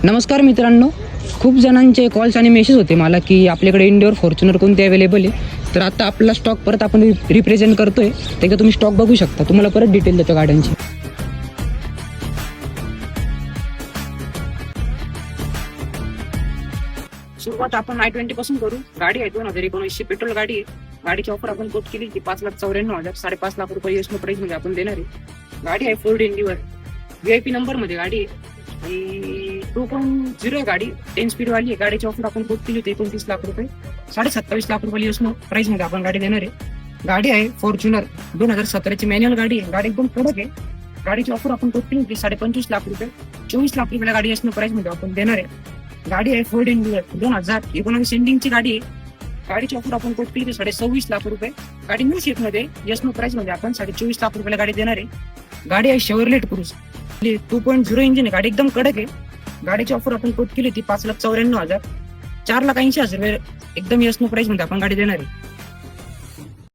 नमस्कार मित्रांनो, खूप जणांचे कॉल्स आणि मेसेज होते मला की आपल्याकडे इंडोर फॉर्च्युनर कोणते अवेलेबल आहे. तर आता आपला स्टॉक परत आपण रिप्रेझेंट करतोय. तर तुम्ही स्टॉक बघू शकता. तुम्हाला परत डिटेल देतो गाड्यांची. सुरुवात आपण i20 पासून करू. गाडी आहे 2019 पेट्रोल गाडी आहे. गाडीची ऑफर आपण कोट केली की 5,94,000, 5.5 लाख रुपये एसनो प्राइस मध्ये आपण देणार आहे. गाडी आहे फोर्ड एंडिवर VIP नंबर मध्ये गाडी आहे आणि 2.0 आहे गाडी. 10 स्पीड वाली आहे. गाडीची ऑफर आपण कोट केली होती 29 लाख रुपये, 27.5 लाख रुपये एसनो प्राइस मध्ये आपण गाडी देणार आहे. गाडी आहे फॉर्च्युनर 2017 ची मॅन्युअल गाडी आहे. गाडी एकदम कडक आहे. गाडीची ऑफर आपण कोट केली होती 25.5 लाख रुपये, 24 लाख रुपयाला गाडी एसनो प्राइस मध्ये आपण देणार आहे. गाडी आहे फोर्ड एंडिवर 2019 एंडिंगची गाडी आहे. गाडीची ऑफर आपण कोट केली 26.5 लाख रुपये. गाडी न्यू शेप मध्ये एसनो प्राइस मध्ये आपण 24.5 लाख रुपयाला गाडी देणार आहे. गाडी आहे शेवरलेट क्रूज 2.0 इंजिन आहे. गाडी एकदम कडक आहे. गाडीची ऑफर आपण कोट केली होती 5,94,000, 4,80,000 एकदम एसनो प्राइस मध्ये आपण गाडी देणार आहे.